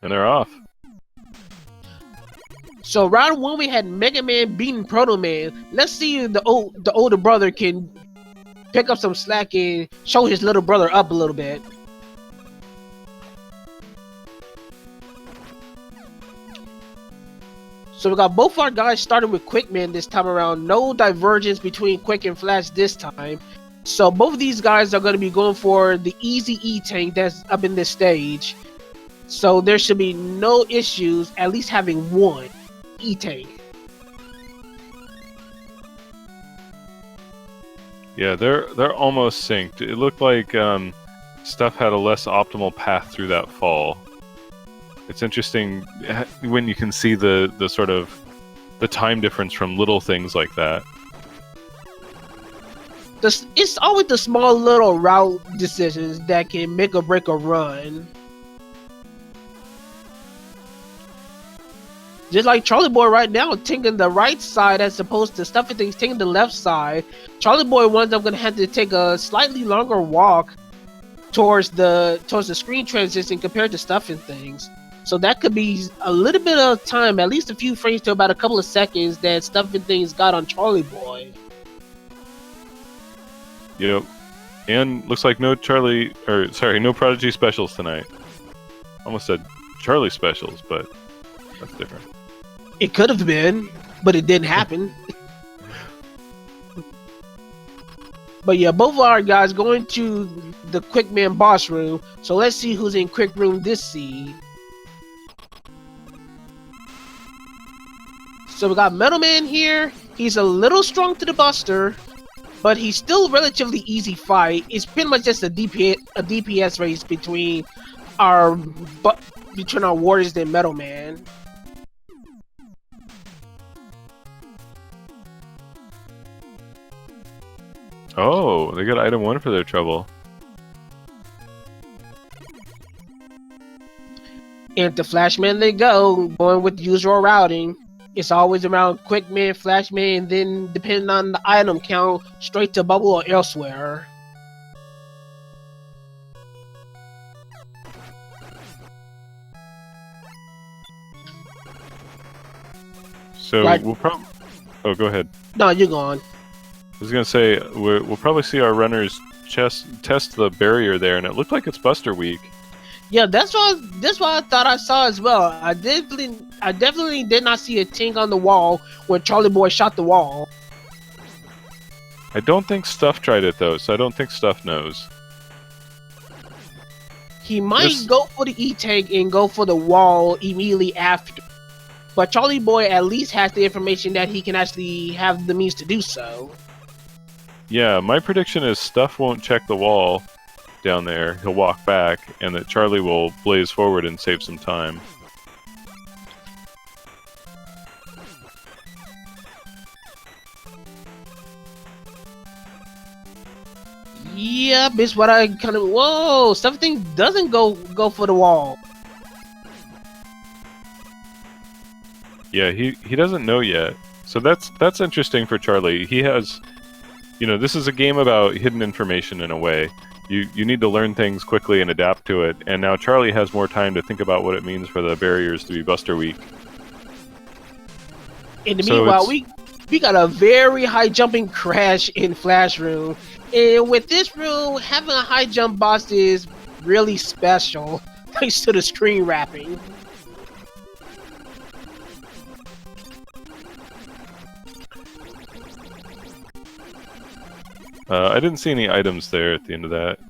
And they're off. So round 1 we had Mega Man beating Proto Man. Let's see if the older brother can pick up some slack and show his little brother up a little bit. So we got both our guys starting with Quickman this time around. No divergence between Quick and Flash this time. So both of these guys are going to be going for the easy E-Tank that's up in this stage. So there should be no issues at least having one E-Tank. Yeah, they're almost synced. It looked like Stuff had a less optimal path through that fall. It's interesting when you can see the sort of the time difference from little things like that. It's always the small little route decisions that can make or break a run. Just like Charlieboy right now, taking the right side as opposed to Stuffnthings taking the left side. Charlieboy winds up going to have to take a slightly longer walk towards the screen transition compared to Stuffnthings. So that could be a little bit of time, at least a few frames to about a couple of seconds that Stuffnthings got on Charlieboy. Yep. And looks like no Prodigy specials tonight. Almost said Charlie specials, but that's different. It could have been, but it didn't happen. But yeah, both of our guys going to the Quickman boss room. So let's see who's in Quick Room this seed. So we got Metal Man here. He's a little strong to the Buster, but he's still relatively easy fight. It's pretty much just a DPS race between our Warriors and Metal Man. Oh, they got item 1 for their trouble. And to Flashman they go, going with the usual routing. It's always around Quickman, Flashman, and then depending on the item count, straight to Bubble or elsewhere. So we'll probably... Oh, go ahead. No, you're gone. I was gonna say we'll probably see our runners test the barrier there, and it looked like it's Buster Week. Yeah, that's what I thought I saw as well. I definitely did not see a ting on the wall when Charlieboy shot the wall. I don't think Stuff tried it though, so I don't think Stuff knows. He might go for the E-Tank and go for the wall immediately after. But Charlieboy at least has the information that he can actually have the means to do so. Yeah, my prediction is Stuff won't check the wall down there. He'll walk back, and that Charlie will blaze forward and save some time. Yep, it's what I kind of... Whoa, something doesn't go for the wall. Yeah, he doesn't know yet. So that's interesting for Charlie. He has... You know, this is a game about hidden information in a way. You need to learn things quickly and adapt to it, and now Charlie has more time to think about what it means for the barriers to be Buster Week. In the meanwhile, we got a very high jumping crash in Flash Room. And with this room, having a high jump boss is really special, thanks to the screen wrapping. I didn't see any items there at the end of that.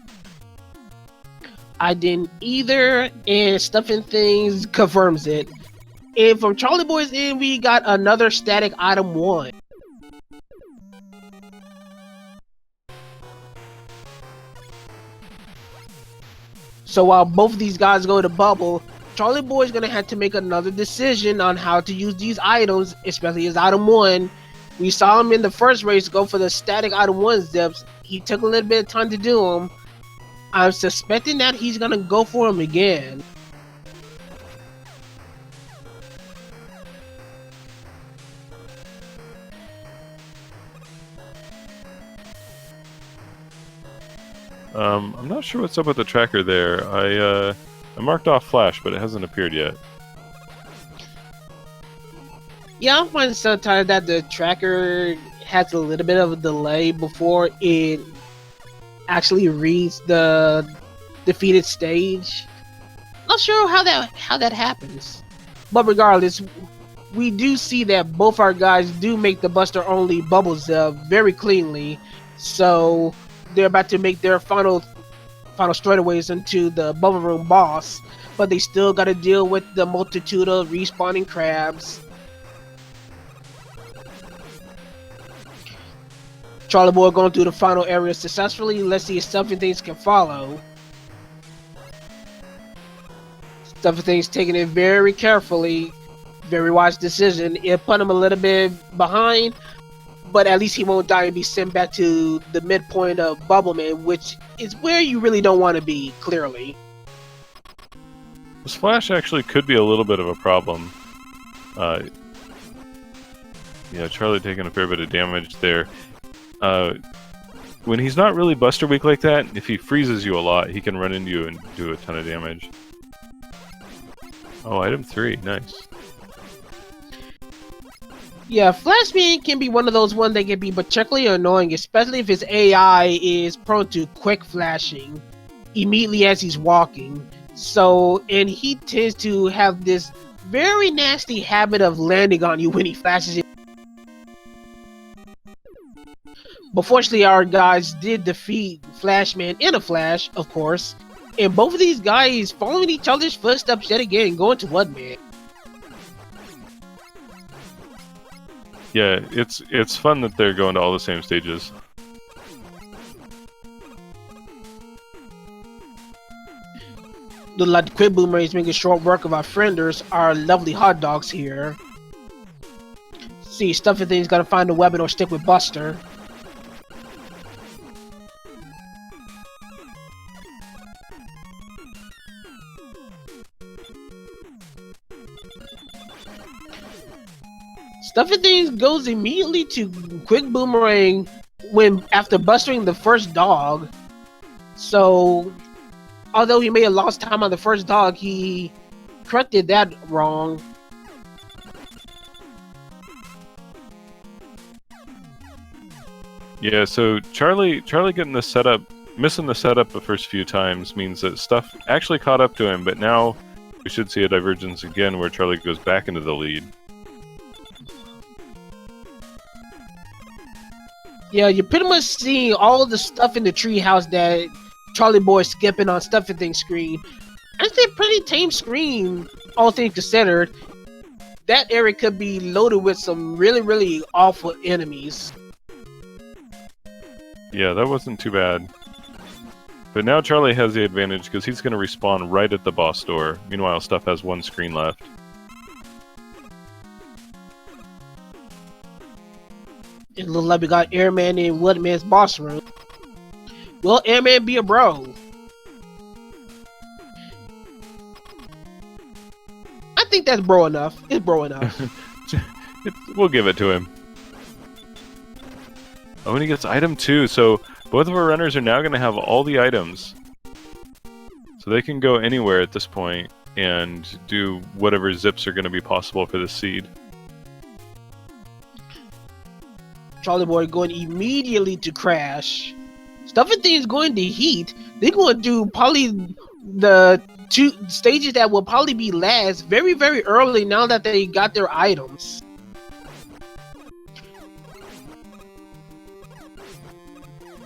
I didn't either, and Stuffnthings confirms it. And from Charlieboy's end, we got another static item 1. So while both of these guys go to Bubble, Charlieboy's gonna have to make another decision on how to use these items, especially his item 1. We saw him in the first race go for the static item 1 zips. He took a little bit of time to do them. I'm suspecting that he's gonna go for him again. I'm not sure what's up with the tracker there. I marked off Flash, but it hasn't appeared yet. Yeah, I find sometimes that the tracker has a little bit of a delay before it actually reads the defeated stage. Not sure how that happens, but regardless, we do see that both our guys do make the Buster only bubbles very cleanly, so they're about to make their final straightaways into the bubble room boss, but they still got to deal with the multitude of respawning crabs. Charlieboy going through the final area successfully. Let's see if Stuffnthings can follow. Stuffnthings taking it very carefully. Very wise decision. It put him a little bit behind, but at least he won't die and be sent back to the midpoint of Bubbleman, which is where you really don't want to be, clearly. This Flash actually could be a little bit of a problem. Yeah, Charlie taking a fair bit of damage there. When he's not really Buster Weak like that, if he freezes you a lot, he can run into you and do a ton of damage. Oh, item 3, nice. Yeah, Flashman can be one of those ones that can be particularly annoying, especially if his AI is prone to quick flashing immediately as he's walking. So, and he tends to have this very nasty habit of landing on you when he flashes it. But fortunately, our guys did defeat Flashman in a flash, of course. And both of these guys following each other's footsteps yet again, going to Mudman. Yeah, it's fun that they're going to all the same stages. The like Quick Boomerang is making short work of our frienders, our lovely hot dogs here. See, Stuffnthings gotta find a weapon or stick with Buster. Stuffnthings goes immediately to Quick Boomerang after bustering the first dog. So, although he may have lost time on the first dog, he corrected that wrong. Yeah, so Charlie getting the setup, missing the setup the first few times means that stuff actually caught up to him, but now we should see a divergence again where Charlie goes back into the lead. Yeah, you're pretty much seeing all of the stuff in the treehouse that Charlieboy skipping on Stuffnthings screen. Actually, a pretty tame screen, all things considered. That area could be loaded with some really, really awful enemies. Yeah, that wasn't too bad. But now Charlie has the advantage because he's going to respawn right at the boss door. Meanwhile, Stuff has one screen left. It looks like we got Airman in Woodman's boss room. Will Airman be a bro? I think that's bro enough. It's bro enough. We'll give it to him. Oh, and he gets item 2, so both of our runners are now going to have all the items. So they can go anywhere at this point and do whatever zips are going to be possible for the seed. Charlieboy going immediately to Crash. Stuffnthings going to Heat. They're going to do probably the 2 stages that will probably be last very, very early now that they got their items.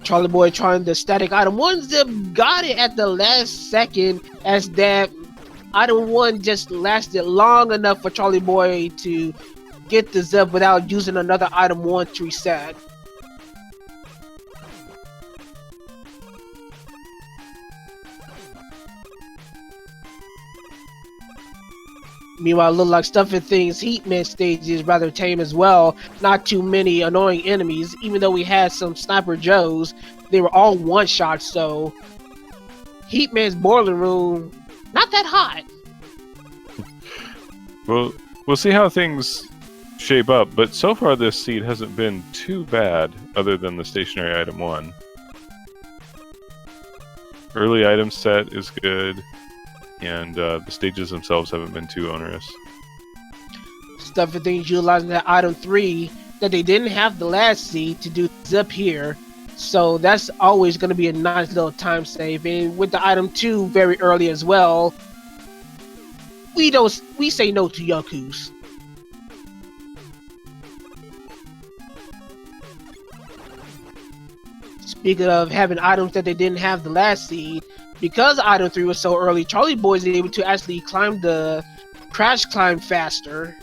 Charlieboy trying the static item 1 zip, got it at the last second as that item 1 just lasted long enough for Charlieboy to get the zip without using another item 1 to reset. Meanwhile, it looked like Stuffnthings Heatman stage is rather tame as well. Not too many annoying enemies, even though we had some Sniper Joes. They were all one-shots, so Heatman's boiler room, not that hot. Well, we'll see how things shape up, but so far this seed hasn't been too bad, other than the stationary item 1. Early item set is good. and the stages themselves haven't been too onerous. Stuffnthings utilizing that item 3 that they didn't have the last seed to do zip here. So that's always going to be a nice little time save. And with the item 2 very early as well, we say no to Yaku's. Speaking of having items that they didn't have the last seed, because item 3 was so early, Charlieboy is able to actually climb the crash climb faster.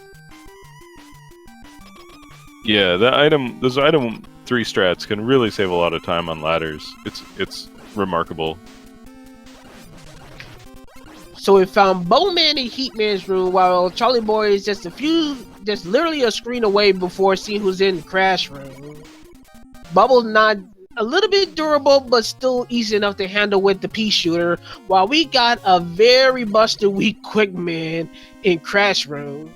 Yeah, those item 3 strats can really save a lot of time on ladders. It's remarkable. So we found Bowman in Heatman's room, while Charlieboy is just literally a screen away before seeing who's in the crash room. Bubble's not a little bit durable, but still easy enough to handle with the pea shooter, while we got a very busted weak Quickman in crash room.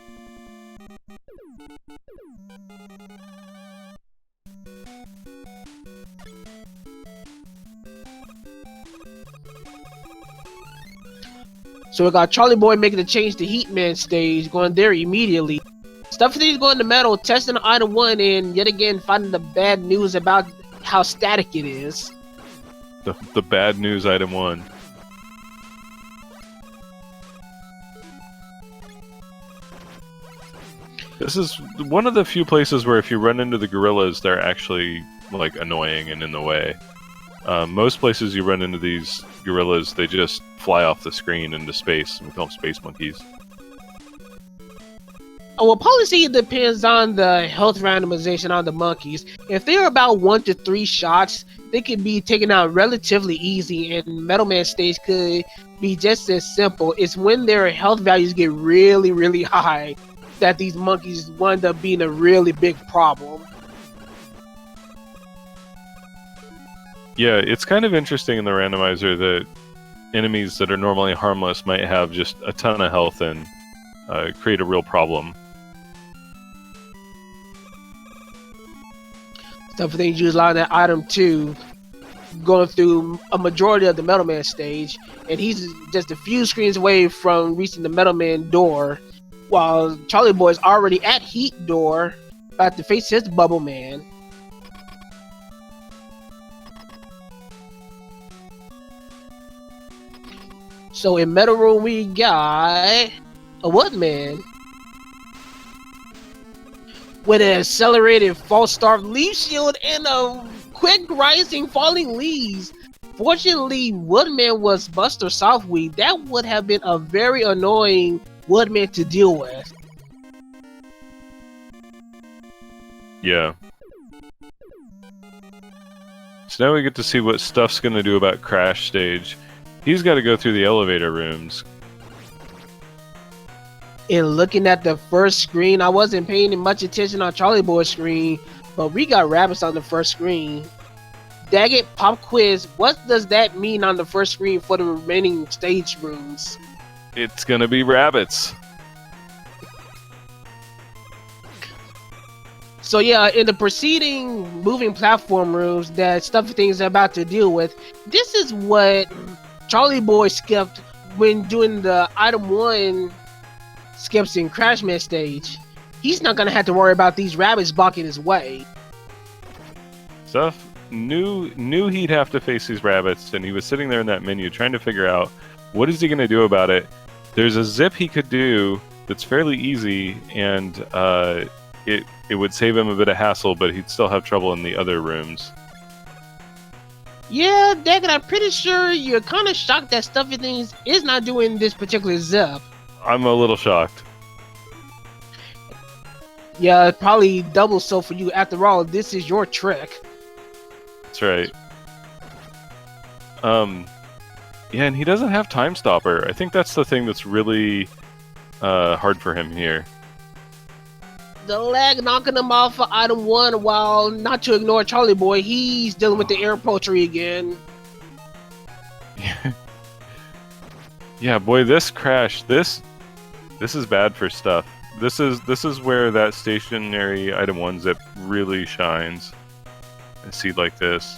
So we got Charlieboy making the change to Heatman stage, going there immediately. Stuffnthings going to metal, testing item 1, and yet again finding the bad news about how static it is. The bad news item 1. This is one of the few places where if you run into the gorillas, they're actually like annoying and in the way. Most places you run into these gorillas, they just fly off the screen into space, and we call them space monkeys. Well, policy depends on the health randomization on the monkeys. If they're about 1 to 3 shots, they can be taken out relatively easy, and Metal Man stage could be just as simple. It's when their health values get really, really high that these monkeys wind up being a really big problem. Yeah, it's kind of interesting in the randomizer that enemies that are normally harmless might have just a ton of health and create a real problem. Stuffnthings use a lot of that item 2, going through a majority of the Metal Man stage, and he's just a few screens away from reaching the Metal Man door, while Charlieboy's already at Heat door, about to face his Bubble Man. So in Metal Room we got a Woodman with an accelerated false start leaf shield and a quick rising falling leaves. Fortunately, Woodman was Buster Softweed. That would have been a very annoying Woodman to deal with. Yeah. So now we get to see what Stuff's gonna do about Crash stage. He's got to go through the elevator rooms. And looking at the first screen, I wasn't paying much attention on Charlieboy's screen, but we got rabbits on the first screen. Daggett, pop quiz, what does that mean on the first screen for the remaining stage rooms? It's gonna be rabbits. So yeah, in the preceding moving platform rooms that Stuffnthings are about to deal with, this is what Charlieboy skipped when doing the item 1 skips in Crashman stage. He's not gonna have to worry about these rabbits blocking his way. Stuff knew he'd have to face these rabbits, and he was sitting there in that menu trying to figure out what is he gonna do about it. There's a zip he could do that's fairly easy, and it would save him a bit of hassle, but he'd still have trouble in the other rooms. Yeah, Daggett, I'm pretty sure you're kind of shocked that Stuffnthings is not doing this particular zip. I'm a little shocked. Yeah, probably double so for you. After all, this is your trick. That's right. Yeah, and he doesn't have Time Stopper. I think that's the thing that's really hard for him here. The lag knocking him off for item 1, while not to ignore Charlieboy, he's dealing with the air poultry again. Yeah, boy, this crash, this is bad for Stuff. This is where that stationary item 1 zip really shines. A seed like this.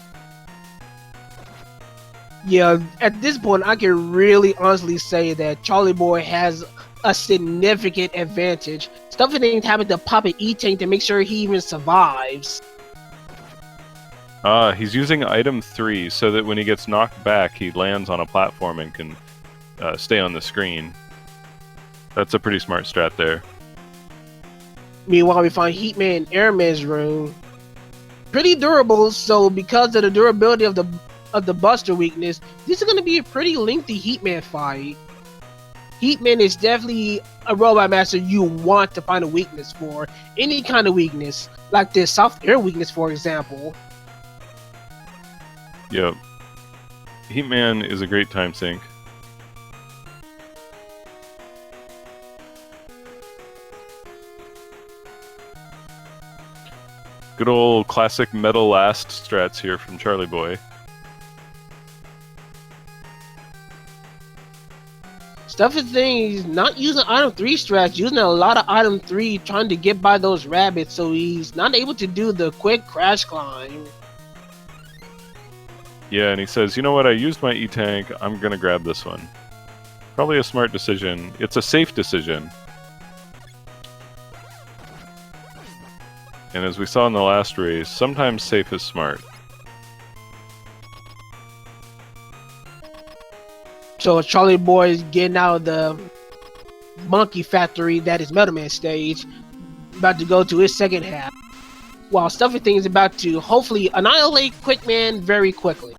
Yeah, at this point, I can really honestly say that Charlieboy has a significant advantage. Stuffnthings having to pop an E-Tank to make sure he even survives. He's using item 3 so that when he gets knocked back, he lands on a platform and can stay on the screen. That's a pretty smart strat there. Meanwhile, we find Heatman in Airman's room. Pretty durable, so because of the durability of the Buster weakness, this is going to be a pretty lengthy Heatman fight. Heatman is definitely a Robot Master you want to find a weakness for. Any kind of weakness, like this soft air weakness, for example. Yep. Heatman is a great time sink. Good old classic metal last strats here from Charlieboy. Stuffnthings not using item 3 strats, using a lot of item 3 trying to get by those rabbits, so he's not able to do the quick crash climb. Yeah, and he says, you know what, I used my E-Tank, I'm gonna grab this one. Probably a smart decision. It's a safe decision. And as we saw in the last race, sometimes safe is smart. So Charlieboy is getting out of the monkey factory that is Metal Man stage, about to go to his second half, while Stuffnthings is about to hopefully annihilate Quickman very quickly.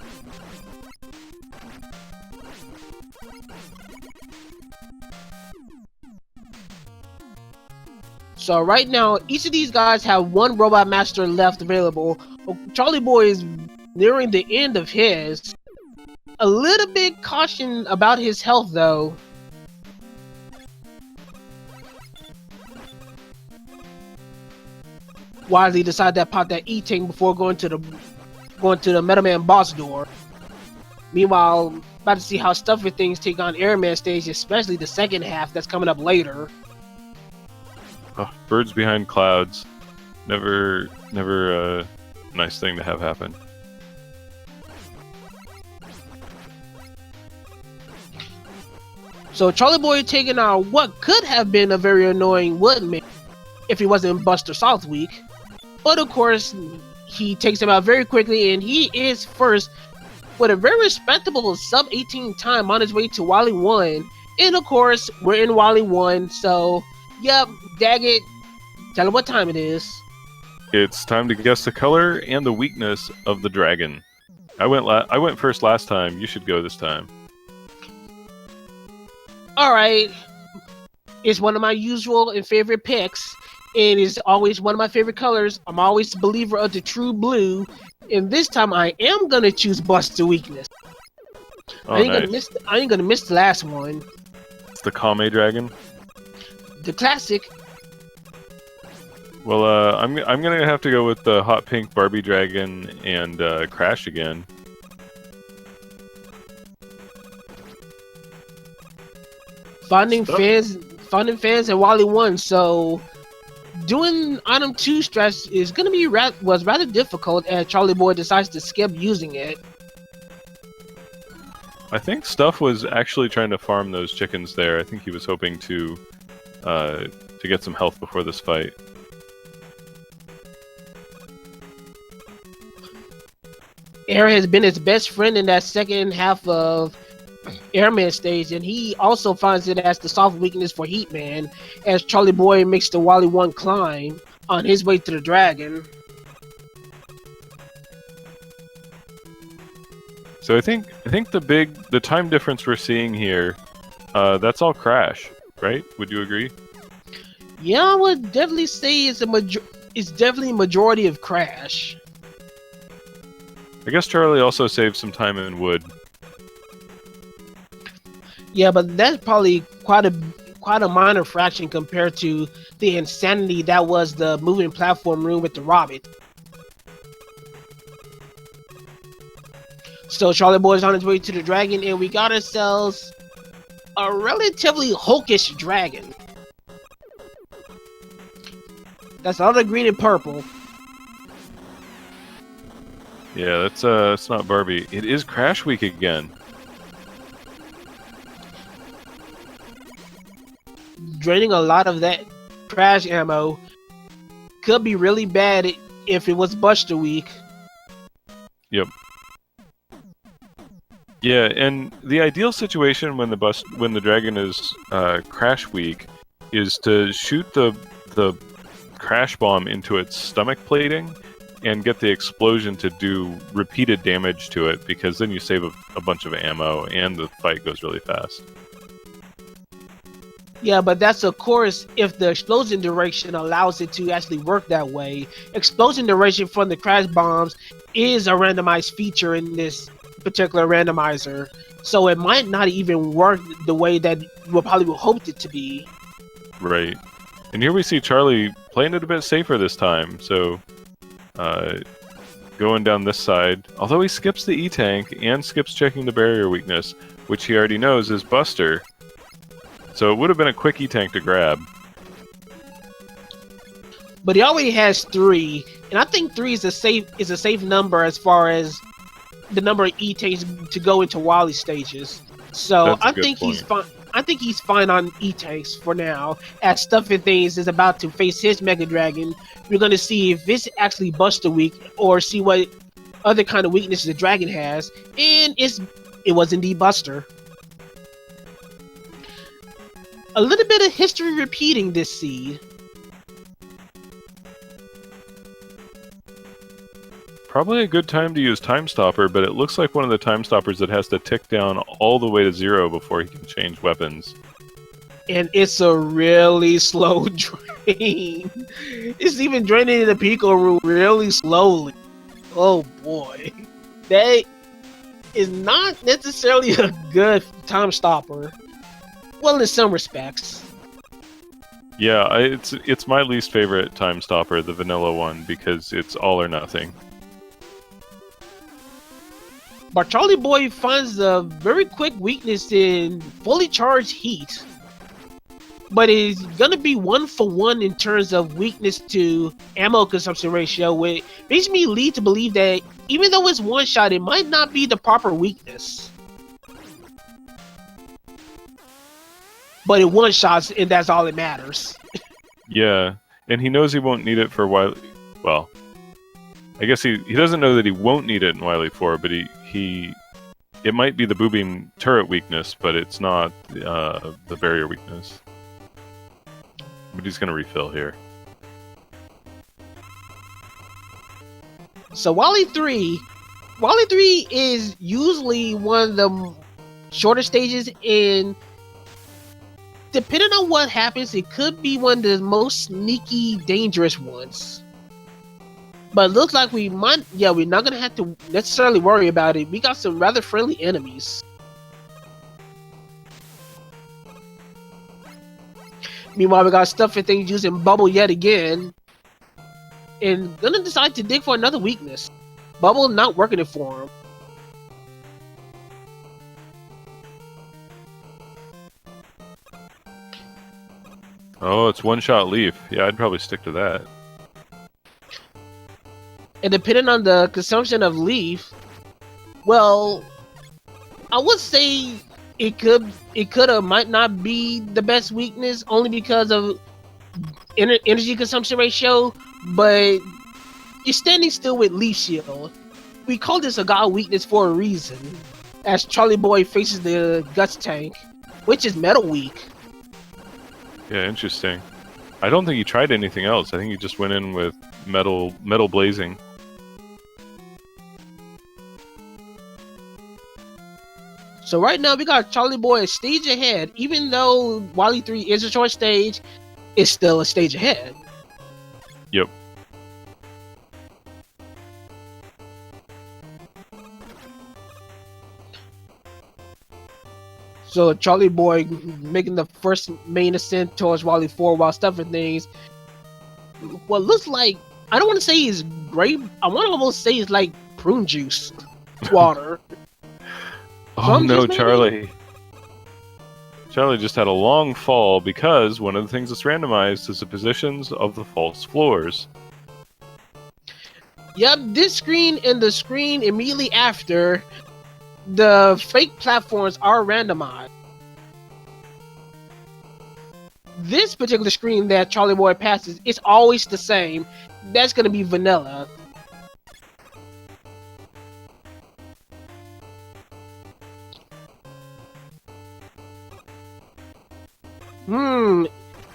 So right now, each of these guys have one Robot Master left available. Charlieboy is nearing the end of his. A little bit caution about his health, though. Wisely decided to pop that E-Tank before going to the Metal Man boss door. Meanwhile, about to see how Stuffnthings take on Airman stage, especially the second half that's coming up later. Oh, birds behind clouds. Never a nice thing to have happen. So Charlieboy taking on what could have been a very annoying Woodman if he wasn't Buster South weak. But of course, he takes him out very quickly, and he is first with a very respectable sub-18 time on his way to Wily 1. And of course, we're in Wily 1, so yep, Daggett, tell him what time it is. It's time to guess the color and the weakness of the dragon. I went first last time. You should go this time. Alright, it's one of my usual and favorite picks. It is always one of my favorite colors. I'm always a believer of the true blue. And this time I am going to choose Buster Weakness. Oh, I ain't nice. gonna miss the last one. It's the Kame dragon. The classic. Well, I'm gonna have to go with the hot pink Barbie dragon and Crash again. Finding fans at Wally 1, so doing item 2 stress is gonna be was rather difficult as Charlieboy decides to skip using it. I think Stuff was actually trying to farm those chickens there. I think he was hoping to get some health before this fight. Air has been his best friend in that second half of Airman stage, and he also finds it as the soft weakness for Heatman as Charlieboy makes the Wally 1 climb on his way to the dragon. So I think the time difference we're seeing here, that's all Crash, right? Would you agree? Yeah, I would definitely say it's definitely a majority of Crash. I guess Charlie also saved some time in wood. Yeah, but that's probably quite a minor fraction compared to the insanity that was the moving platform room with the Rabbit. So Charlieboy's on his way to the dragon, and we got ourselves a relatively hulkish dragon. That's another green and purple. Yeah, that's not Barbie. It is Crash Week again. Draining a lot of that crash ammo could be really bad if it was Buster Week. Yep. Yeah, and the ideal situation when the dragon is Crash Week is to shoot the crash bomb into its stomach plating and get the explosion to do repeated damage to it, because then you save a bunch of ammo and the fight goes really fast. Yeah, but that's of course if the explosion duration allows it to actually work that way. Explosion duration from the crash bombs is a randomized feature in this particular randomizer, so it might not even work the way that we probably hoped it to be. Right. And here we see Charlie playing it a bit safer this time, so going down this side, although he skips the E-Tank and skips checking the barrier weakness, which he already knows is Buster. So it would have been a quick E-Tank to grab. But he already has 3, and I think 3 is a safe number as far as the number of E-Tanks to go into Wily stages. So I think he's fine. I think he's fine on E-Tanks for now. As Stuffnthings is about to face his Mega Dragon, we're gonna see if it's actually Buster Week or see what other kind of weaknesses the dragon has, and it was indeed Buster. A little bit of history repeating this seed. Probably a good time to use Time Stopper, but it looks like one of the Time Stoppers that has to tick down all the way to 0 before he can change weapons. And it's a really slow drain. It's even draining in the Pico room really slowly. Oh boy. That is not necessarily a good Time Stopper. Well, in some respects. Yeah, it's my least favorite Time Stopper, the vanilla one, because it's all or nothing. But Charlieboy finds a very quick weakness in fully charged heat. But it's gonna be 1-for-1 in terms of weakness to ammo consumption ratio, which makes me lead to believe that even though it's one shot, it might not be the proper weakness. But it one shots, and that's all that matters. Yeah, and he knows he won't need it for Wily. Well, I guess he doesn't know that he won't need it in Wily 4, but it might be the boobing turret weakness, but it's not the barrier weakness. But he's gonna refill here. So Wily 3 is usually one of the shorter stages, and depending on what happens, it could be one of the most sneaky, dangerous ones. But it looks like we're not gonna have to necessarily worry about it. We got some rather friendly enemies. Meanwhile, we got Stuffnthings using Bubble yet again, and gonna decide to dig for another weakness. Bubble not working it for him. Oh, it's one-shot Leaf. Yeah, I'd probably stick to that. And depending on the consumption of Leaf, well, I would say it might not be the best weakness only because of energy consumption ratio, but you're standing still with Leaf Shield. We call this a god weakness for a reason, as Charlieboy faces the Guts tank, which is Metal Weak. Yeah, interesting. I don't think he tried anything else. I think he just went in with metal blazing. So right now we got Charlieboy a stage ahead. Even though Wily 3 is a short stage, it's still a stage ahead. Yep. So Charlieboy making the first main ascent towards Wily 4 while Stuffnthings. What looks like, I don't want to say it's grape. I want to almost say it's like prune juice water. Oh no, Charlie. Charlie just had a long fall because one of the things that's randomized is the positions of the false floors. Yep, this screen and the screen immediately after, the fake platforms are randomized. This particular screen that Charlieboy passes is always the same. That's going to be vanilla.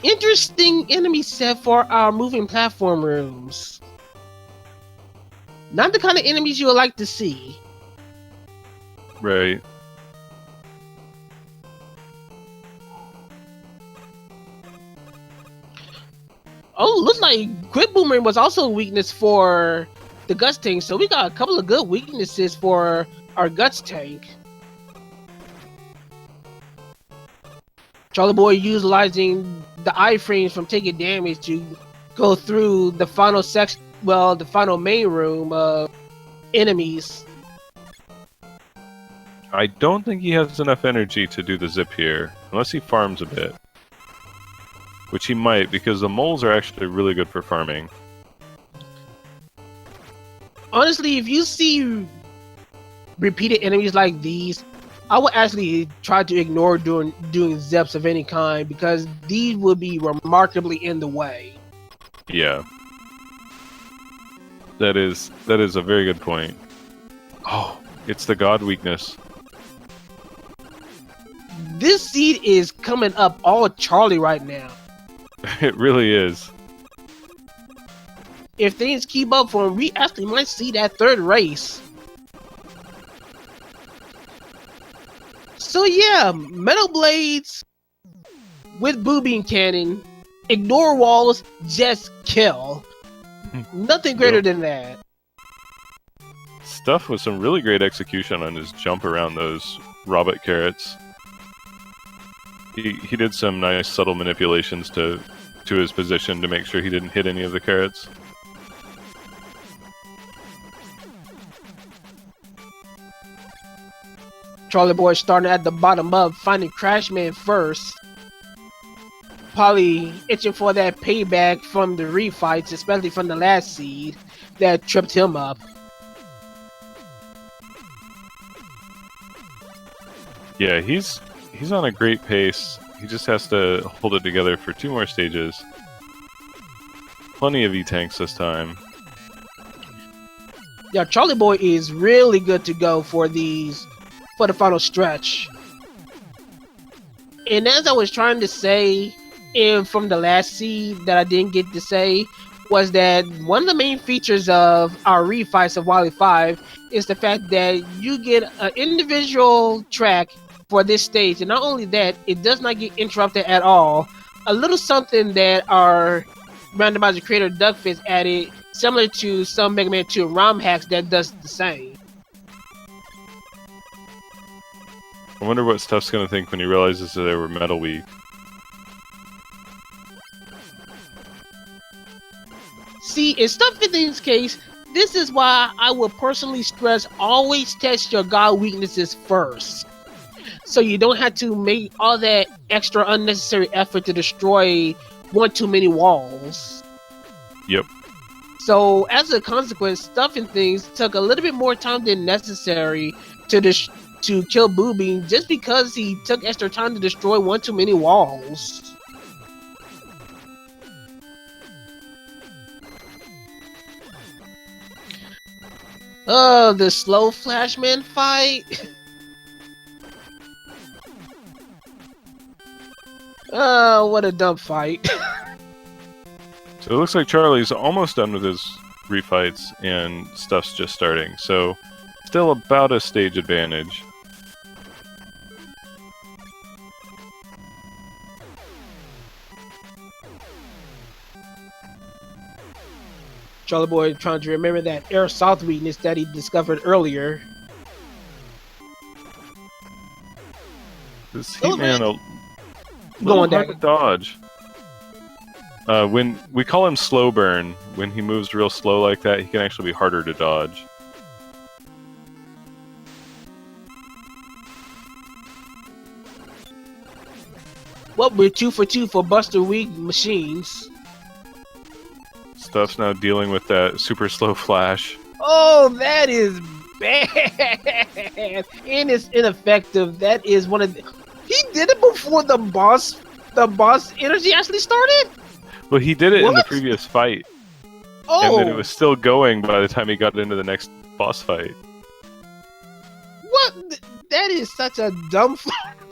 Interesting enemy set for our moving platform rooms. Not the kind of enemies you would like to see. Right. Oh, looks like Quick Boomerang was also a weakness for the Guts tank, so we got a couple of good weaknesses for our Guts tank. Charlieboy utilizing the iframes from taking damage to go through the final section, well, the final main room of enemies. I don't think he has enough energy to do the zip here, unless he farms a bit. Which he might, because the moles are actually really good for farming. Honestly, if you see repeated enemies like these, I would actually try to ignore doing zips of any kind, because these would be remarkably in the way. Yeah. That is a very good point. Oh, it's the god weakness. This seed is coming up all Charlie right now. It really is. If things keep up for him, we actually might see that third race. So yeah, metal blades with boobing cannon, ignore walls, just kill. Nothing greater than that. Stuff with some really great execution on his jump around those robot carrots. He did some nice subtle manipulations to his position to make sure he didn't hit any of the carrots. Charlieboy starting at the bottom up, finding Crashman first. Probably itching for that payback from the refights, especially from the last seed that tripped him up. Yeah, he's on a great pace. He just has to hold it together for 2 more stages. Plenty of E-tanks this time. Yeah, Charlieboy is really good to go for the final stretch. And as I was trying to say, and from the last seed that I didn't get to say, was that one of the main features of our refights of Wily 5 is the fact that you get an individual track for this stage, and not only that, it does not get interrupted at all. A little something that our randomizer creator Duckfist added, similar to some Mega Man 2 ROM hacks that does the same. I wonder what Stuff's gonna think when he realizes that they were metal weak. See, in Stuffnthings' case, this is why I would personally stress always test your god weaknesses first. So you don't have to make all that extra unnecessary effort to destroy one too many walls. Yep. So as a consequence, Stuffnthings took a little bit more time than necessary to kill Boobing, just because he took extra time to destroy one too many walls. Oh, the slow Flashman fight. Oh, what a dumb fight. So it looks like Charlie's almost done with his refights, and Stuff's just starting. So still about a stage advantage. Charlieboy trying to remember that air south weakness that he discovered earlier. This Heatman a Going little hard down. to dodge. When we call him slow burn, when he moves real slow like that, he can actually be harder to dodge. Well, we're 2 for 2 for Buster Weak machines. Stuff's now dealing with that super slow flash. Oh, that is bad. And it's ineffective. That is one of the... He did it before the boss energy actually started? Well, he did it in the What? previous fight, Oh, and then it was still going by the time he got into the next boss fight. what? That is such a dumb...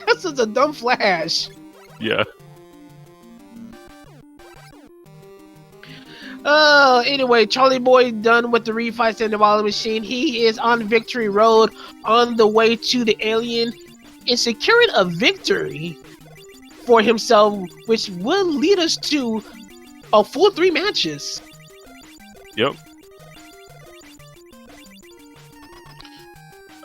That's such a dumb flash. Yeah. Oh, anyway, Charlieboy done with the refights in the Wilding Machine. He is on Victory Road on the way to the alien and securing a victory for himself, which will lead us to a full 3 matches. Yep.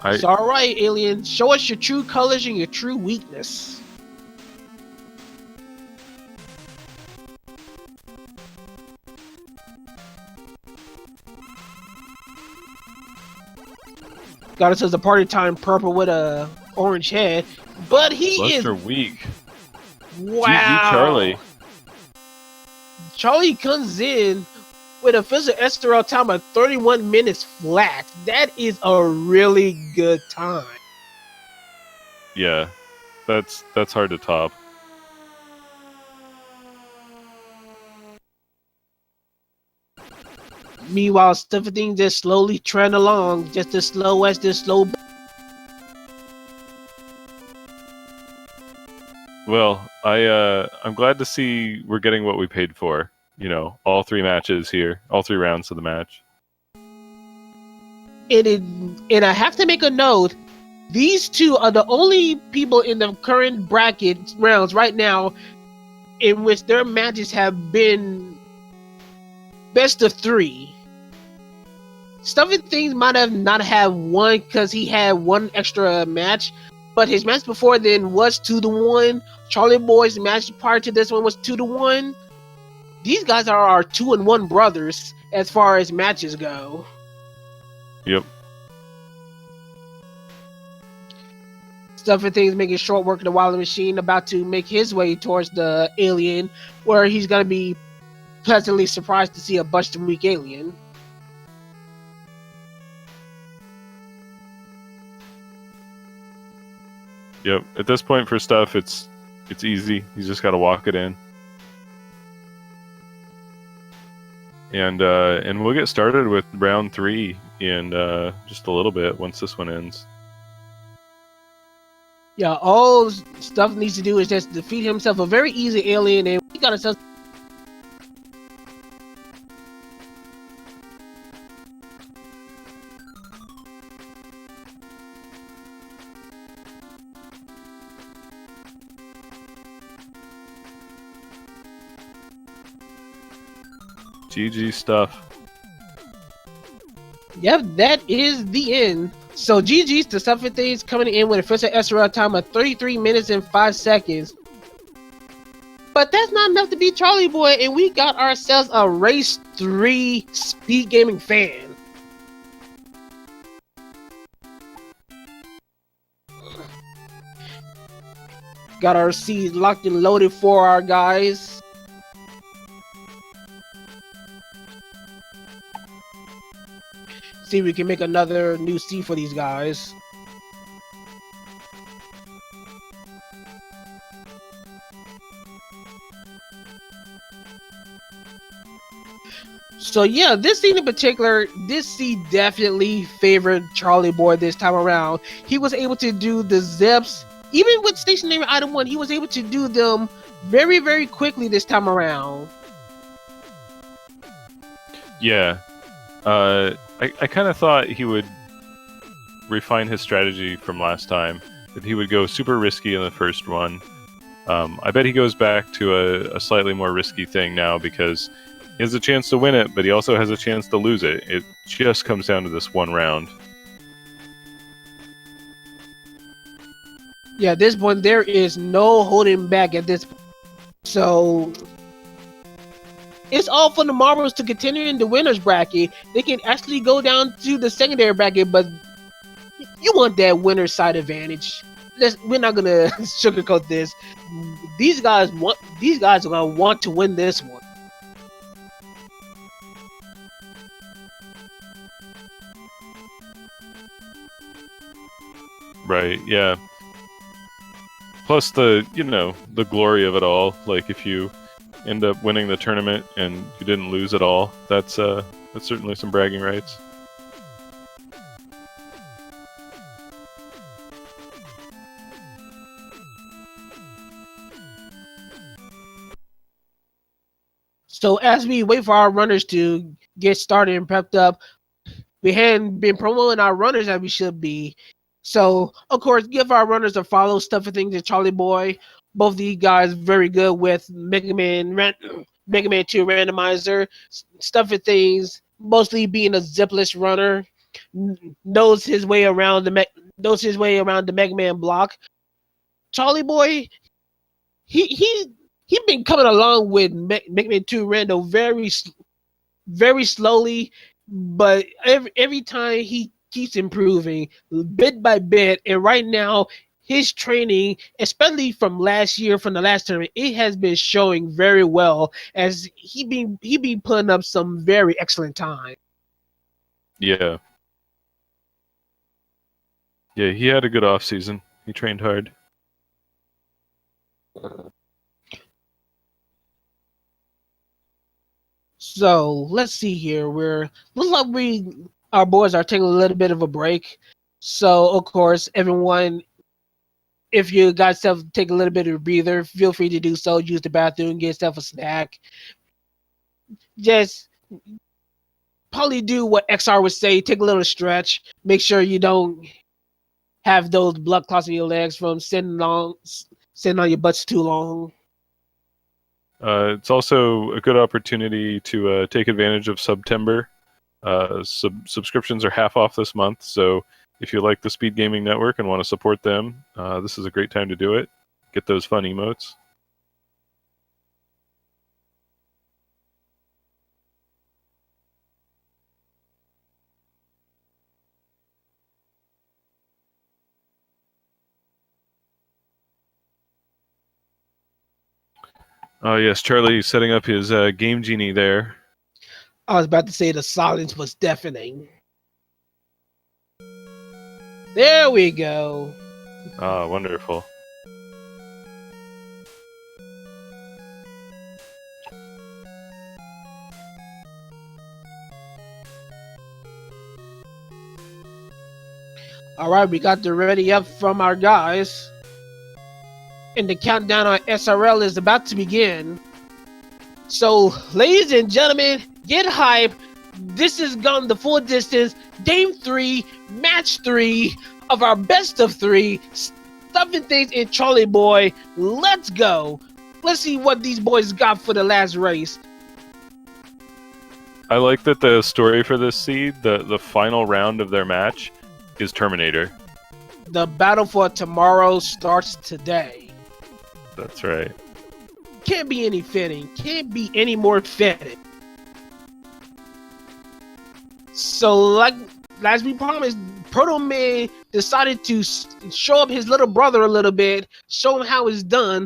It's alright, alien. Show us your true colors and your true weakness. Got us as a party time purple with a orange head, but he Buster is weak. wow. GG Charlie. Charlie comes in with a physical SRL time of 31 minutes flat. That is a really good time. Yeah, that's hard to top. Meanwhile, Stuffnthings just slowly trend along, just as slow as this slow. Well, I'm glad to see we're getting what we paid for. You know, all 3 matches here, all 3 rounds of the match. And I have to make a note, these two are the only people in the current bracket rounds right now in which their matches have been best of 3. Stuffnthings might have not had one because he had one extra match, but his match before then was 2-1. Charlieboy's match prior to this one was 2-1. These guys are our 2-1 brothers as far as matches go. Yep. Stuffnthings making short work of the Wilding Machine, about to make his way towards the alien, where he's gonna be pleasantly surprised to see a busted weak alien. Yep. At this point for Stuff, it's easy. He's just got to walk it in. And we'll get started with round 3 in just a little bit once this one ends. Yeah, all Stuff needs to do is just defeat himself a very easy alien, and we got ourselves. GG Stuff. Yep, that is the end. So GG's to Stuffnthings coming in with a first SRL time of 33 minutes and 5 seconds. But that's not enough to beat Charlieboy, and we got ourselves a race 3 Speed Gaming fan. Got our seeds locked and loaded for our guys. See if we can make another new seed for these guys. So yeah, this scene in particular, this seed definitely favored Charlieboy this time around. He was able to do the zips, even with stationary item 1, he was able to do them very, very quickly this time around. Yeah. I kind of thought he would refine his strategy from last time. That he would go super risky in the first one. I bet he goes back to a slightly more risky thing now because he has a chance to win it, but he also has a chance to lose it. It just comes down to this one round. Yeah, at this point, there is no holding back at this point. So it's all for the marbles to continue in the winner's bracket. They can actually go down to the secondary bracket, but you want that winner's side advantage. We're not gonna sugarcoat this. These guys are gonna want to win this one. Right, yeah. Plus the, the glory of it all. Like if you end up winning the tournament and you didn't lose at all, that's certainly some bragging rights. So as we wait for our runners to get started and prepped up, we hadn't been promoting our runners as we should be. So, of course, give our runners a follow. Stuffnthings and Charlieboy. Both these guys very good with Mega Man 2 Randomizer. Stuffnthings mostly being a zipless runner, knows his way around the Mega Man block. Charlieboy, he been coming along with Mega Man 2 Rando very slowly, but every time he keeps improving bit by bit. And right now, his training, especially from last year, from the last tournament, it has been showing very well as he been putting up some very excellent time. Yeah. Yeah, he had a good off season. He trained hard. So let's see here. Looks like our boys are taking a little bit of a break. So of course, everyone, if you guys take a little bit of a breather, feel free to do so. Use the bathroom, get yourself a snack. Just probably do what XR would say. Take a little stretch. Make sure you don't have those blood clots in your legs from sitting on your butts too long. It's also a good opportunity to take advantage of September. Subscriptions are half off this month, so if you like the SpeedGaming Network and want to support them, this is a great time to do it. Get those fun emotes. Oh yes, Charlie setting up his Game Genie there. I was about to say the silence was deafening. There we go. Ah, wonderful. Alright, we got the ready up from our guys. And the countdown on SRL is about to begin. So, ladies and gentlemen, get hype. This has gone the full distance. Game 3, match 3 of our best of 3. Stuffnthings and Charlieboy. Let's go. Let's see what these boys got for the last race. I like that the story for this seed, the final round of their match, is Terminator. The battle for tomorrow starts today. That's right. Can't be any fitting. Can't be any more fitting. So, like as we promised, Proto Man decided to show up his little brother a little bit, show him how it's done.